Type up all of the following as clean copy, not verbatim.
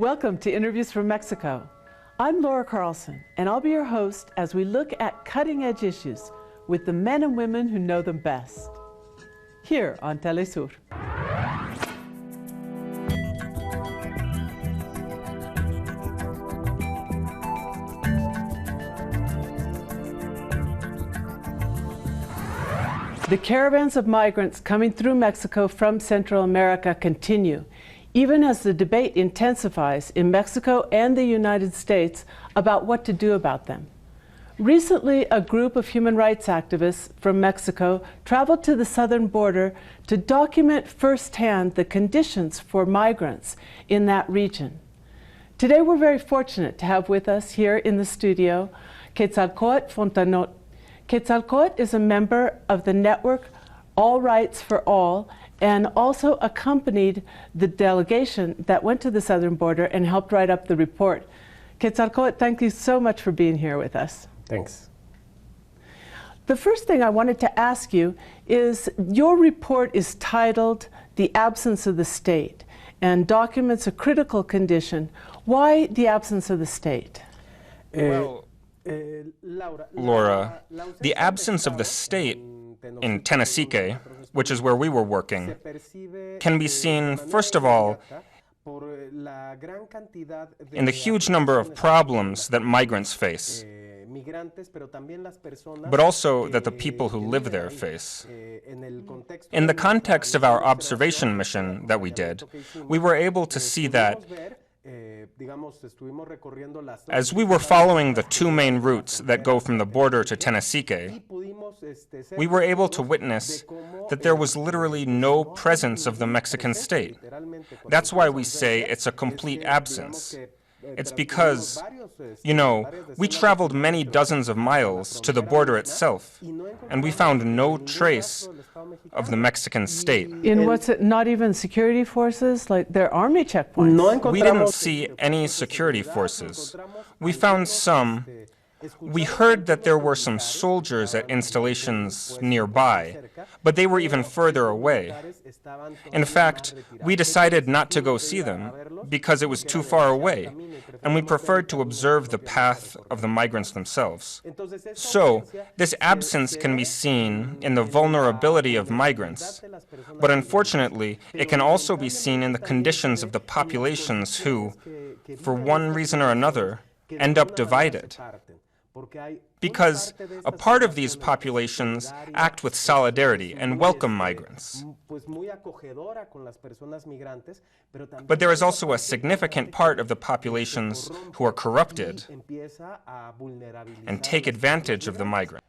Welcome to Interviews from Mexico. I'm Laura Carlson, and I'll be your host as we look at cutting-edge issues with the men and women who know them best. Here on Telesur. The caravans of migrants coming through Mexico from Central America continue, even as the debate intensifies in Mexico and the United States about what to do about them. Recently, a group of human rights activists from Mexico traveled to the southern border to document firsthand the conditions for migrants in that region. Today, we're very fortunate to have with us here in the studio Quetzalcoatl Fontanot. Quetzalcoatl is a member of the network All Rights for All and also accompanied the delegation that went to the southern border and helped write up the report. Quetzalcoatl, thank you so much for being here with us. Thanks. The first thing I wanted to ask you is your report is titled The Absence of the State and documents a critical condition. Why the absence of the state? Laura, the absence of the state in Tenosique, which is where we were working, can be seen, first of all, in the huge number of problems that migrants face, but also that the people who live there face. In the context of our observation mission that we did, we were able to see that as we were following the two main routes that go from the border to Tenosique, we were able to witness that there was literally no presence of the Mexican state. That's why we say it's a complete absence. It's because, we traveled many dozens of miles to the border itself, and we found no trace of the Mexican state. In what's it, not even security forces, like their army checkpoints? We didn't see any security forces. We found some. We heard that there were some soldiers at installations nearby, but they were even further away. In fact, we decided not to go see them because it was too far away, and we preferred to observe the path of the migrants themselves. So, this absence can be seen in the vulnerability of migrants, but unfortunately, it can also be seen in the conditions of the populations who, for one reason or another, end up divided. Because a part of these populations act with solidarity and welcome migrants. But there is also a significant part of the populations who are corrupted and take advantage of the migrant.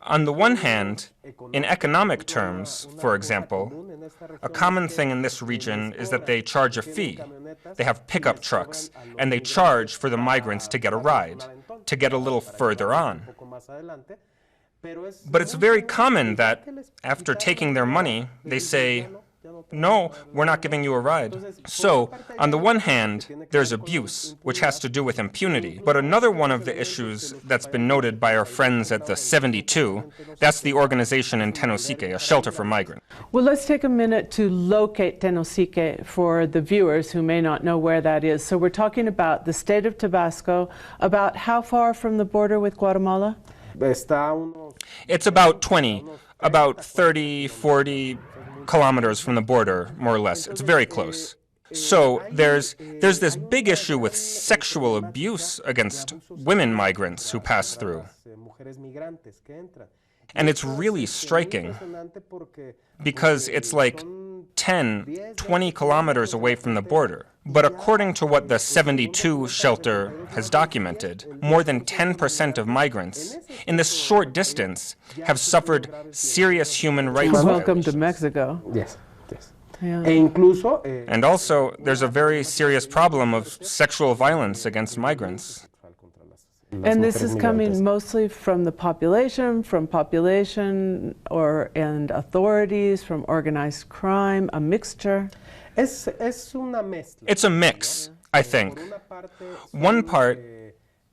On the one hand, in economic terms, for example, a common thing in this region is that they charge a fee. They have pickup trucks, and they charge for the migrants to get a ride, to get a little further on. But it's very common that, after taking their money, they say, "No, we're not giving you a ride." So, on the one hand, there's abuse, which has to do with impunity. But another one of the issues that's been noted by our friends at the 72, that's the organization in Tenosique, a shelter for migrants. Well, let's take a minute to locate Tenosique for the viewers who may not know where that is. So we're talking about the state of Tabasco, about how far from the border with Guatemala? It's about 30, 40 kilometers from the border, more or less. It's very close. So there's this big issue with sexual abuse against women migrants who pass through. And it's really striking because it's like 10, 20 kilometers away from the border. But according to what the 72 shelter has documented, more than 10% of migrants in this short distance have suffered serious human rights violations. Welcome to Mexico. Yes. Yeah. And also, there's a very serious problem of sexual violence against migrants. And this is coming mostly from the population, and authorities, from organized crime, a mixture? It's a mix, I think. One part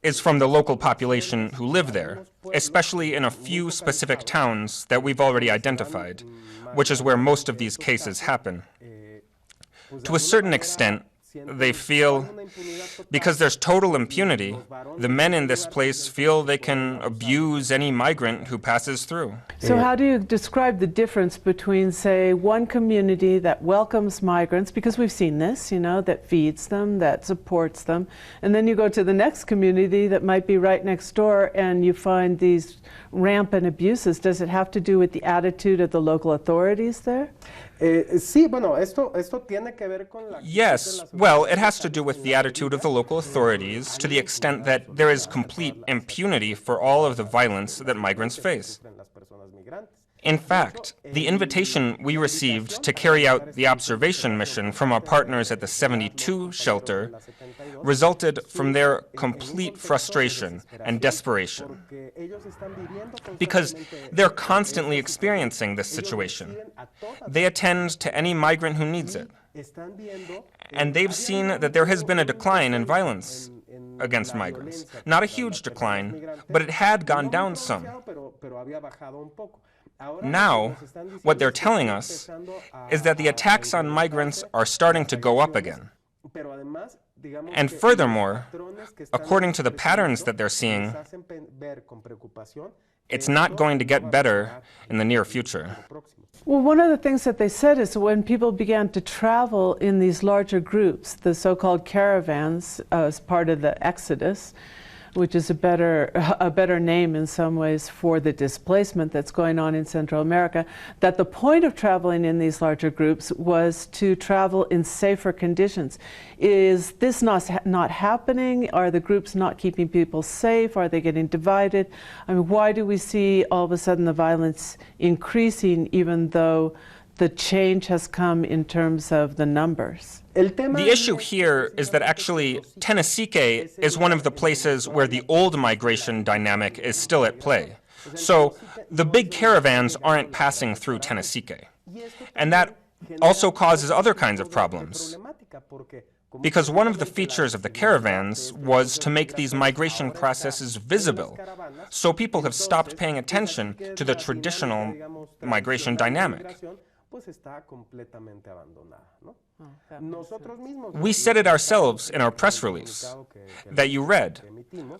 is from the local population who live there, especially in a few specific towns that we've already identified, which is where most of these cases happen. To a certain extent, They feel, because there's total impunity, the men in this place feel they can abuse any migrant who passes through. So how do you describe the difference between, say, one community that welcomes migrants, because we've seen this, you know, that feeds them, that supports them, and then you go to the next community that might be right next door and you find these rampant abuses? Does it have to do with the attitude of the local authorities there? Yes, well, it has to do with the attitude of the local authorities to the extent that there is complete impunity for all of the violence that migrants face. In fact, the invitation we received to carry out the observation mission from our partners at the 72 shelter resulted from their complete frustration and desperation, because they're constantly experiencing this situation. They attend to any migrant who needs it, and they've seen that there has been a decline in violence against migrants. Not a huge decline, but it had gone down some. Now, what they're telling us is that the attacks on migrants are starting to go up again. And furthermore, according to the patterns that they're seeing, it's not going to get better in the near future. Well, one of the things that they said is when people began to travel in these larger groups, the so-called caravans, as part of the exodus, which is a better name in some ways for the displacement that's going on in Central America, that the point of traveling in these larger groups was to travel in safer conditions. Is this not happening? Are the groups not keeping people safe? Are they getting divided? I mean, why do we see all of a sudden the violence increasing even though the change has come in terms of the numbers? The issue here is that actually Tenasique is one of the places where the old migration dynamic is still at play. So the big caravans aren't passing through Tenasique. And that also causes other kinds of problems. Because one of the features of the caravans was to make these migration processes visible. So people have stopped paying attention to the traditional migration dynamic. We said it ourselves in our press release that you read.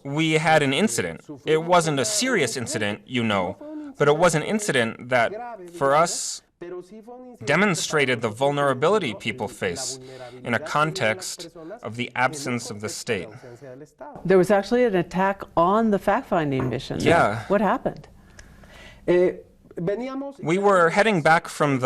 We had an incident. It wasn't a serious incident, you know, but it was an incident that, for us, demonstrated the vulnerability people face in a context of the absence of the state. There was actually an attack on the fact-finding mission. Yeah. What happened? We were heading back from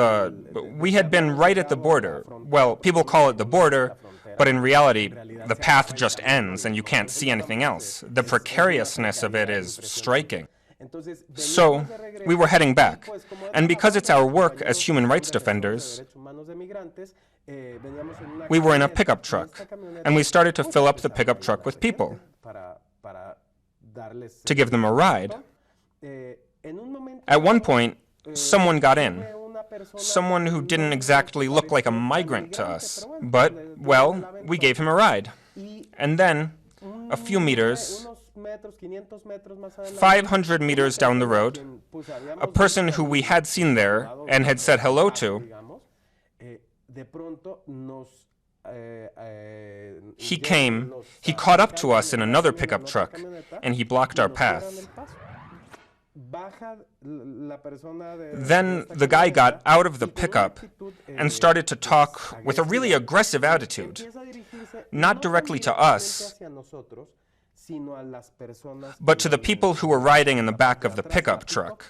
we had been right at the border. Well, people call it the border, but in reality, the path just ends and you can't see anything else. The precariousness of it is striking. So, we were heading back. And because it's our work as human rights defenders, we were in a pickup truck. And we started to fill up the pickup truck with people to give them a ride. At one point, someone got in. Someone who didn't exactly look like a migrant to us. But, well, we gave him a ride. And then, a few meters, 500 meters down the road, a person who we had seen there and had said hello to, he came, he caught up to us in another pickup truck, and he blocked our path. Then the guy got out of the pickup and started to talk with a really aggressive attitude, not directly to us, but to the people who were riding in the back of the pickup truck.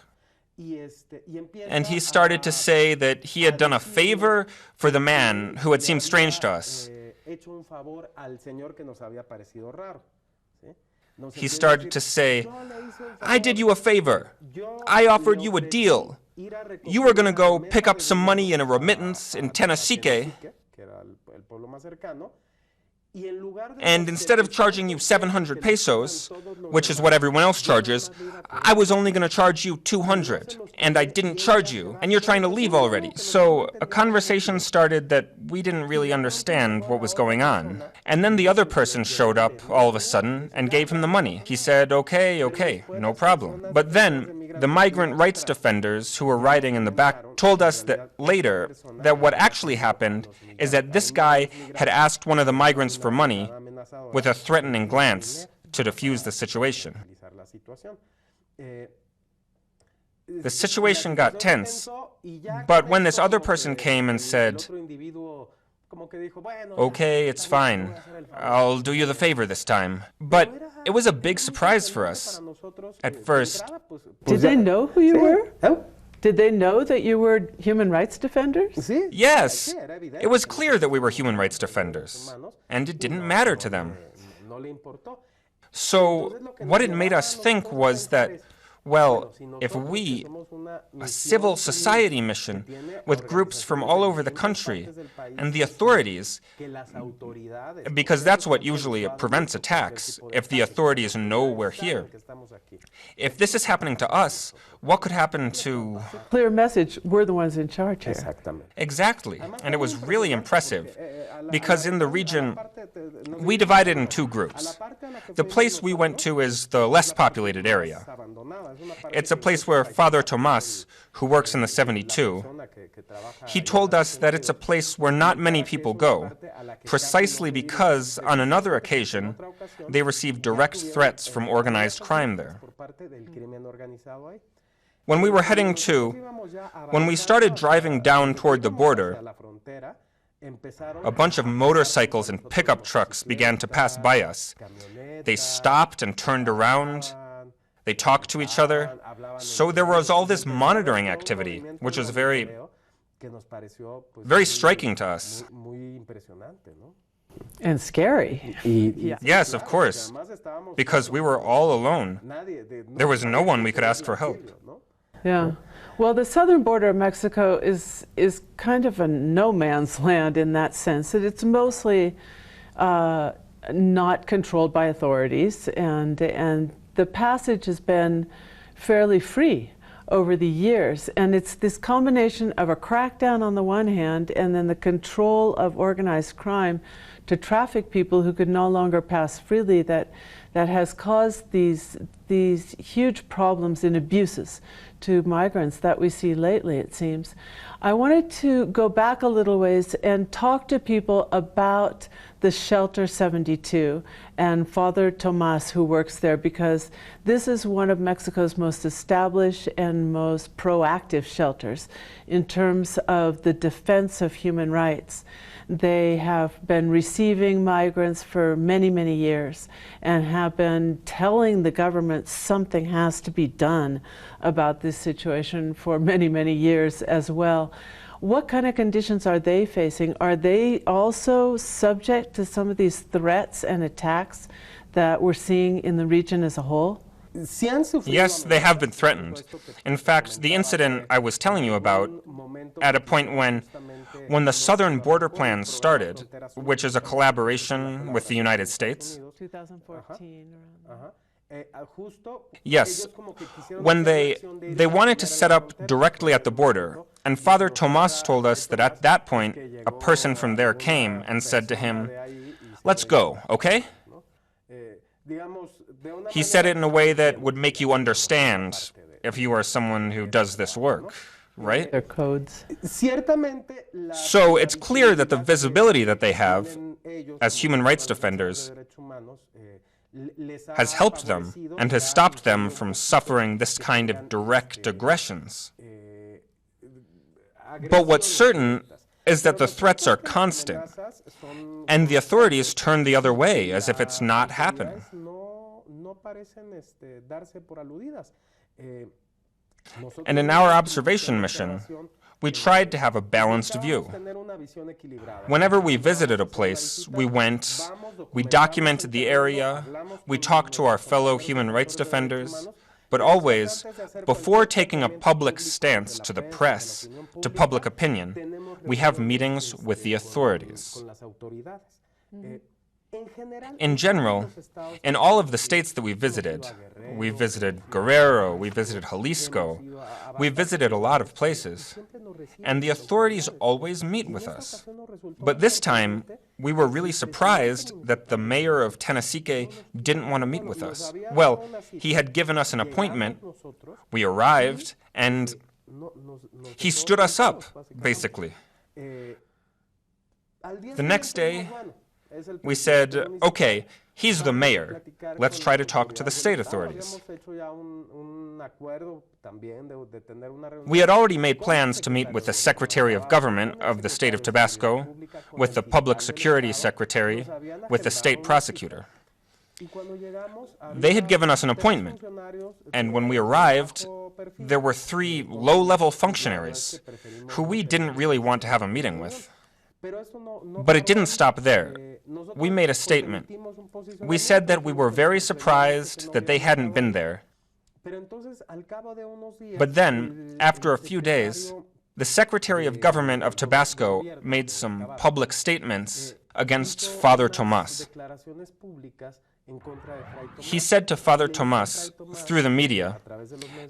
And he started to say that he had done a favor for the man who had seemed strange to us. He started to say, I did you a favor. I offered you a deal. You were going to go pick up some money in a remittance in Tenasique, and instead of charging you 700 pesos, which is what everyone else charges, I was only going to charge you 200, and I didn't charge you, and you're trying to leave already. So a conversation started that we didn't really understand what was going on. And then the other person showed up all of a sudden and gave him the money. He said, okay, no problem. But then The migrant rights defenders who were riding in the back told us that later that what actually happened is that this guy had asked one of the migrants for money with a threatening glance to defuse the situation. The situation got tense, but when this other person came and said, "Okay, it's fine. I'll do you the favor this time." But it was a big surprise for us at first. Did they know who you were? Did they know that you were human rights defenders? Yes, it was clear that we were human rights defenders, and it didn't matter to them. So what it made us think was that, well, if we, a civil society mission with groups from all over the country, and the authorities, because that's what usually prevents attacks, if the authorities know we're here. If this is happening to us, what could happen to... Clear message, we're the ones in charge here. Exactly, and it was really impressive, because in the region, we divided in two groups. The place we went to is the less populated area. It's a place where Father Tomas, who works in the 72, he told us that it's a place where not many people go, precisely because on another occasion, they received direct threats from organized crime there. When we were when we started driving down toward the border, a bunch of motorcycles and pickup trucks began to pass by us. They stopped and turned around. They talked to each other. So there was all this monitoring activity, which was very striking to us. And scary. Yes, of course, because we were all alone. There was no one we could ask for help. Yeah. Well, the southern border of Mexico is kind of a no man's land in that sense, that it's mostly not controlled by authorities, and the passage has been fairly free over the years. And it's this combination of a crackdown on the one hand and then the control of organized crime to traffic people who could no longer pass freely that has caused these huge problems and abuses to migrants that we see lately, it seems. I wanted to go back a little ways and talk to people about the Shelter 72 and Father Tomas, who works there, because this is one of Mexico's most established and most proactive shelters in terms of the defense of human rights. They have been receiving migrants for many, many years and have been telling the government something has to be done about this situation for many, many years as well. What kind of conditions are they facing? Are they also subject to some of these threats and attacks that we're seeing in the region as a whole? Yes, they have been threatened. In fact, the incident I was telling you about, at a point when the Southern Border Plan started, which is a collaboration with the United States. 2014. Yes, when they wanted to set up directly at the border, and Father Tomas told us that at that point, a person from there came and said to him, "Let's go, okay?" He said it in a way that would make you understand if you are someone who does this work, right? Their codes. So it's clear that the visibility that they have as human rights defenders has helped them and has stopped them from suffering this kind of direct aggressions. But what's certain is that the threats are constant, and the authorities turn the other way as if it's not happening. And in our observation mission, we tried to have a balanced view. Whenever we visited a place, we documented the area, we talked to our fellow human rights defenders, but always, before taking a public stance to the press, to public opinion, we have meetings with the authorities. In general, in all of the states that we visited Guerrero, we visited Jalisco, we visited a lot of places, and the authorities always meet with us. But this time, we were really surprised that the mayor of Tenasique didn't want to meet with us. Well, he had given us an appointment, we arrived, and he stood us up, basically. The next day, we said, okay, he's the mayor. Let's try to talk to the state authorities. We had already made plans to meet with the Secretary of Government of the state of Tabasco, with the Public Security Secretary, with the state prosecutor. They had given us an appointment, and when we arrived, there were 3 low-level functionaries who we didn't really want to have a meeting with. But it didn't stop there. We made a statement. We said that we were very surprised that they hadn't been there. But then, after a few days, the Secretary of Government of Tabasco made some public statements against Father Tomas. He said to Father Tomas, through the media,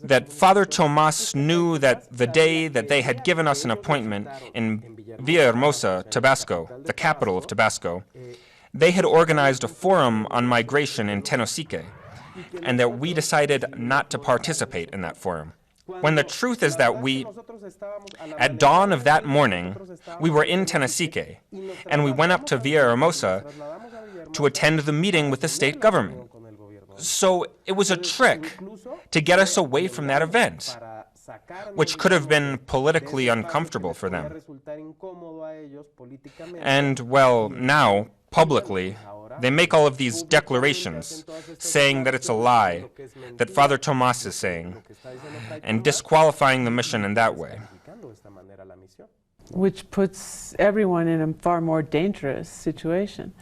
that Father Tomas knew that the day that they had given us an appointment in Villahermosa, Tabasco, the capital of Tabasco, they had organized a forum on migration in Tenosique, and that we decided not to participate in that forum. When the truth is that at dawn of that morning, we were in Tenosique, and we went up to Villahermosa to attend the meeting with the state government. So it was a trick to get us away from that event, which could have been politically uncomfortable for them. And, well, now, publicly, they make all of these declarations saying that it's a lie, that Father Tomas is saying, and disqualifying the mission in that way. Which puts everyone in a far more dangerous situation.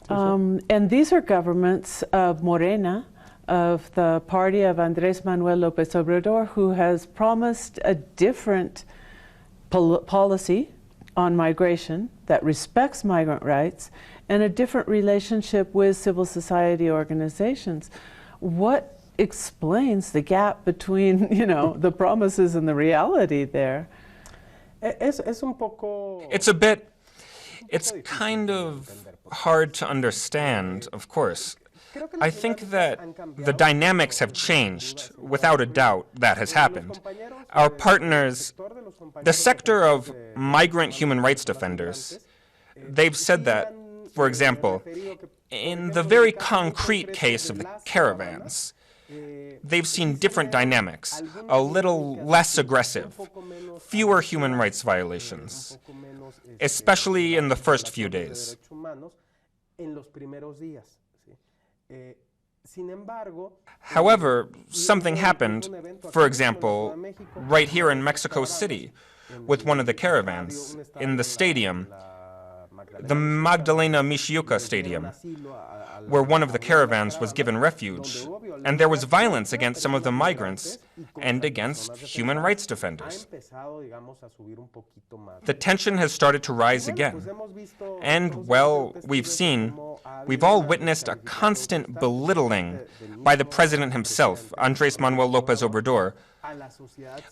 And these are governments of Morena, of the party of Andrés Manuel López Obrador, who has promised a different policy on migration that respects migrant rights and a different relationship with civil society organizations. What explains the gap between, the promises and the reality there? It's kind of hard to understand, of course. I think that the dynamics have changed. Without a doubt, that has happened. Our partners, the sector of migrant human rights defenders, they've said that, for example, in the very concrete case of the Caravans, they've seen different dynamics, a little less aggressive, fewer human rights violations, especially in the first few days. However, something happened, for example, right here in Mexico City, with one of the caravans, in the stadium, the Magdalena Mixiuca Stadium, where one of the caravans was given refuge, and there was violence against some of the migrants and against human rights defenders. The tension has started to rise again. And, well, we've all witnessed a constant belittling by the president himself, Andrés Manuel López Obrador,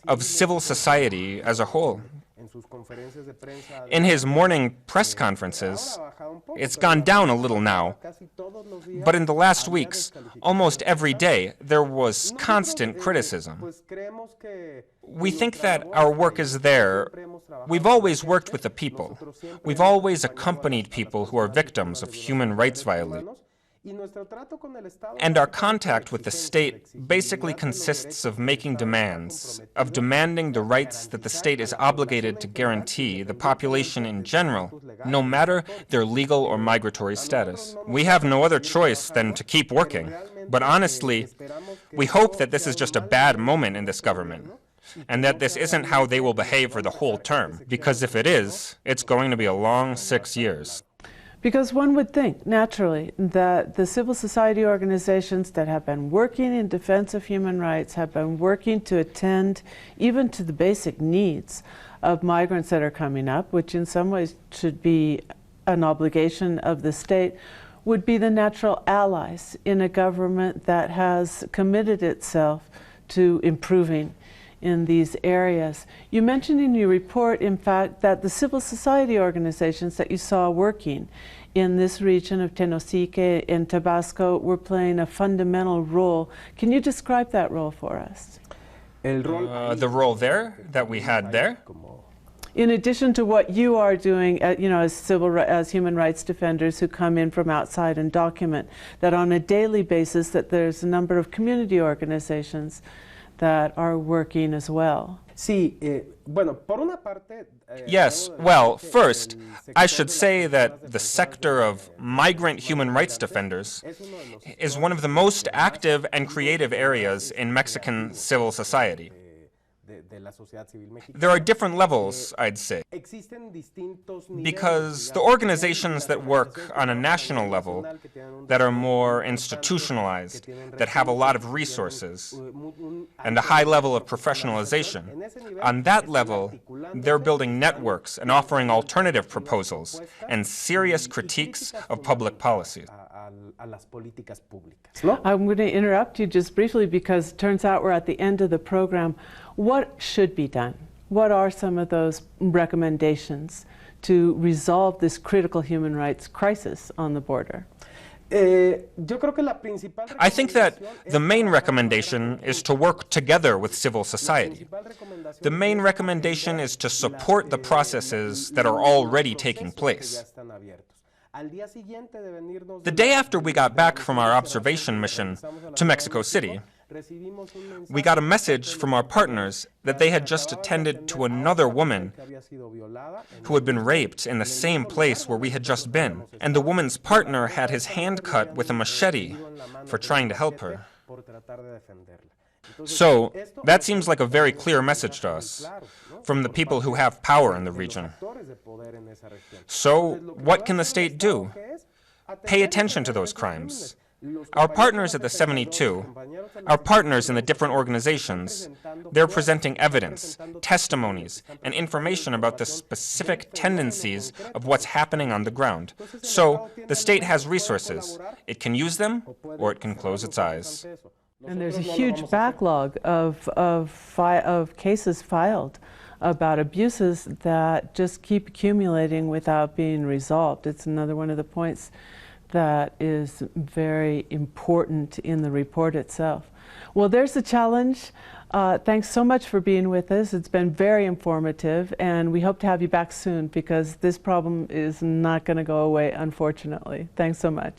of civil society as a whole. In his morning press conferences, it's gone down a little now, but in the last weeks, almost every day, there was constant criticism. We think that our work is there. We've always worked with the people. We've always accompanied people who are victims of human rights violations. And our contact with the state basically consists of making demands, of demanding the rights that the state is obligated to guarantee the population in general, no matter their legal or migratory status. We have no other choice than to keep working. But honestly, we hope that this is just a bad moment in this government, and that this isn't how they will behave for the whole term, because if it is, it's going to be a long 6 years. Because one would think, naturally, that the civil society organizations that have been working in defense of human rights have been working to attend even to the basic needs of migrants that are coming up, which in some ways should be an obligation of the state, would be the natural allies in a government that has committed itself to improving in these areas. You mentioned in your report, in fact, that the civil society organizations that you saw working in this region of Tenosique and Tabasco were playing a fundamental role. Can you describe that role for us? The role there, that we had there? In addition to what you are doing, as human rights defenders who come in from outside and document that on a daily basis that there's a number of community organizations that are working as well. Yes, well, first, I should say that the sector of migrant human rights defenders is one of the most active and creative areas in Mexican civil society. There are different levels, I'd say, because the organizations that work on a national level, that are more institutionalized, that have a lot of resources, and a high level of professionalization, on that level, they're building networks and offering alternative proposals and serious critiques of public policies. I'm going to interrupt you just briefly because it turns out we're at the end of the program. What should be done? What are some of those recommendations to resolve this critical human rights crisis on the border? I think that the main recommendation is to work together with civil society. The main recommendation is to support the processes that are already taking place. The day after we got back from our observation mission to Mexico City, we got a message from our partners that they had just attended to another woman who had been raped in the same place where we had just been, and the woman's partner had his hand cut with a machete for trying to help her. So, that seems like a very clear message to us from the people who have power in the region. So, what can the state do? Pay attention to those crimes. Our partners at the 72, our partners in the different organizations, they're presenting evidence, testimonies, and information about the specific tendencies of what's happening on the ground. So, the state has resources. It can use them, or it can close its eyes. And there's a huge backlog of cases filed about abuses that just keep accumulating without being resolved. It's another one of the points that is very important in the report itself. Well, there's the challenge. Thanks so much for being with us. It's been very informative, and we hope to have you back soon because this problem is not going to go away, unfortunately. Thanks so much.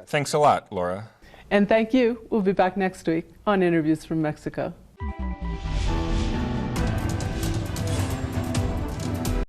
Thanks a lot, Laura. And thank you. We'll be back next week on Interviews from Mexico.